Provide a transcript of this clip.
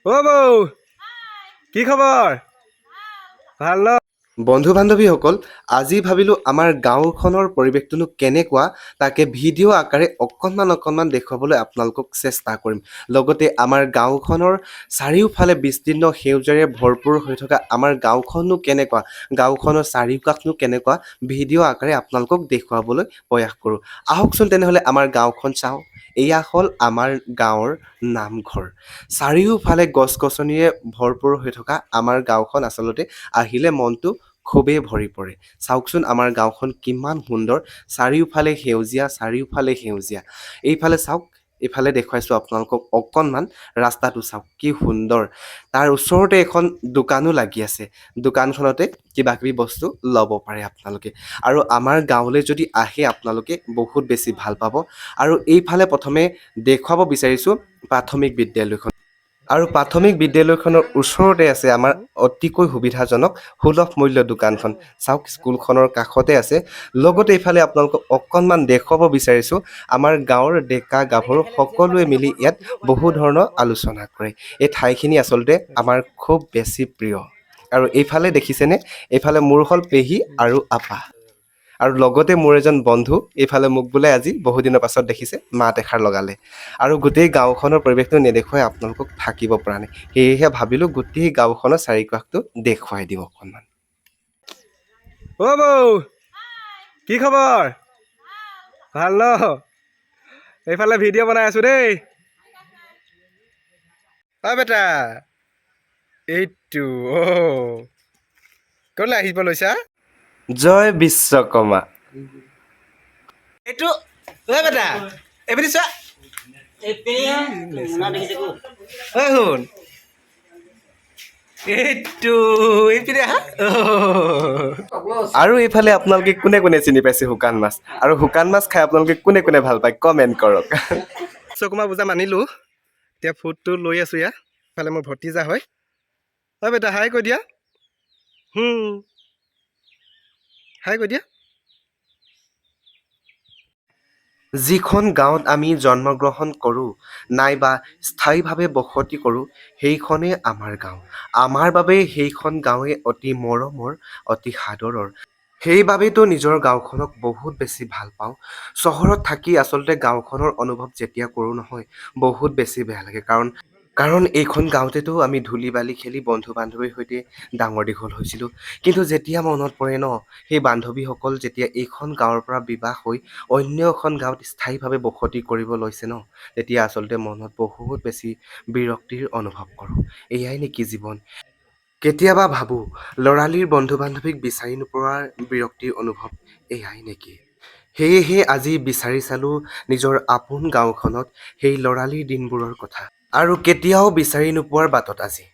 অ বৌ কি খবৰ? ভাল ন? বন্ধু বান্ধৱীসকল, আজি ভাবিলোঁ আমাৰ গাঁওখনৰ পৰিৱেশটোনো কেনেকুৱা তাকে ভিডিঅ' আকাৰে অকণমান দেখুৱাবলৈ আপোনালোকক চেষ্টা কৰিম। লগতে আমাৰ গাঁওখনৰ চাৰিওফালে বিস্তীৰ্ণ সেউজেৰে ভৰপূৰ হৈ থকা আমাৰ গাঁওখননো কেনেকুৱা, গাঁওখনৰ চাৰিওকাষনো কেনেকুৱা ভিডিঅ' আকাৰে আপোনালোকক দেখুৱাবলৈ প্ৰয়াস কৰোঁ। আহকচোন তেনেহ'লে আমাৰ গাঁওখন চাওঁ। এয়া হ'ল আমাৰ গাঁৱৰ নামঘৰ। চাৰিওফালে গছ গছনিৰে ভৰপূৰ হৈ থকা আমাৰ গাঁওখন আচলতে আহিলে মনটো খুবেই ভৰি পৰে। চাওকচোন আমাৰ গাঁওখন কিমান সুন্দৰ, চাৰিওফালে সেউজীয়া। এইফালে চাওক, এইফালে দেখুৱাইছোঁ আপোনালোকক অকণমান, ৰাস্তাটো চাওক কি সুন্দৰ। তাৰ ওচৰতে এখন দোকানো লাগি আছে। দোকানখনতে কিবা কিবি বস্তু ল'ব পাৰে আপোনালোকে। আৰু আমাৰ গাঁৱলৈ যদি আহে আপোনালোকে বহুত বেছি ভাল পাব। আৰু এইফালে প্ৰথমে দেখুৱাব বিচাৰিছোঁ প্ৰাথমিক বিদ্যালয়খন। আৰু প্ৰাথমিক বিদ্যালয়খনৰ ওচৰতে আছে আমাৰ অতিকৈ সুবিধাজনক সুলভ মূল্য দোকানখন। চাওক স্কুলখনৰ কাষতে আছে। লগতে ইফালে আপোনালোকক অকণমান দেখুৱাব বিচাৰিছোঁ আমাৰ গাঁৱৰ ডেকা গাভৰু সকলোৱে মিলি ইয়াত বহু ধৰণৰ আলোচনা কৰে। এই ঠাইখিনি আচলতে আমাৰ খুব বেছি প্ৰিয়। আৰু এইফালে দেখিছেনে, এইফালে মোৰ হ'ল পেহী আৰু আপা। আৰু লগতে মোৰ এজন বন্ধু এইফালে মোক বোলে আজি বহুদিনৰ পাছত দেখিছে, মাত এষাৰ লগালে। আৰু গোটেই গাঁওখনৰ পৰিৱেশটো নেদেখুৱাই আপোনালোকক থাকিব পৰা নাই। সেয়েহে ভাবিলোঁ গোটেই গাঁওখনৰ চাৰিকাষটো দেখুৱাই দিওঁ অকণমান। অ বৌ কি খবৰ? ভাল ন? এইফালে ভিডিঅ' বনাই আছোঁ দেই। অ বেটা, এইটো ক'লৈ আহিব লৈছা? জয় বিশ্বকৰ্মা। এইটো বেটা এইপিনে চোৱা। শুন এইটো এইপিনে আহা। আৰু এইফালে আপোনালোকে কোনে কোনে চিনি পাইছে শুকান মাছ? আৰু শুকান মাছ খাই আপোনালোকে কোনে কোনে ভাল পায় কমেণ্ট কৰক। বিশ্বকৰ্মা পূজা মানিলোঁ, এতিয়া ফুটটো লৈ আছোঁ ইয়াত। ইফালে মোৰ ভতিজা হয়। হয় বেটা, হাই কৈ দিয়া। হাই কৈ দিয়া। যিখন গাঁৱত আমি জন্মগ্ৰহণ কৰোঁ নাইবা স্থায়ীভাৱে বসতি কৰোঁ, সেইখনেই আমাৰ গাঁও। আমাৰ বাবে সেইখন গাঁৱে অতি মৰমৰ, অতি সাদৰৰ। সেইবাবেতো নিজৰ গাঁওখনক বহুত বেছি ভাল পাওঁ। চহৰত থাকি আচলতে গাঁওখনৰ অনুভৱ যেতিয়া কৰোঁ নহয়, বহুত বেছি বেয়া লাগে। কাৰণ এইখন গাঁৱতেতো আমি ধূলি বালি খেলি বন্ধু বান্ধৱীৰ সৈতে ডাঙৰ দীঘল হৈছিলোঁ। কিন্তু যেতিয়া মনত পৰে ন, সেই বান্ধৱীসকল যেতিয়া এইখন গাঁৱৰ পৰা বিবাহ হৈ অন্য এখন গাঁৱত স্থায়ীভাৱে বসতি কৰিব লৈছে ন, তেতিয়া আচলতে মনত বহুত বেছি বিৰক্তিৰ অনুভৱ কৰোঁ। এয়াই নেকি জীৱন? কেতিয়াবা ভাবোঁ ল'ৰালিৰ বন্ধু বান্ধৱীক বিচাৰি নোপোৱাৰ বিৰক্তিৰ অনুভৱ এয়াই নেকি? সেয়েহে আজি বিচাৰি চালোঁ নিজৰ আপোন গাঁওখনত সেই ল'ৰালিৰ দিনবোৰৰ কথা। আৰু কেতিয়াও বিচাৰি নোপোৱাৰ বাটত আজি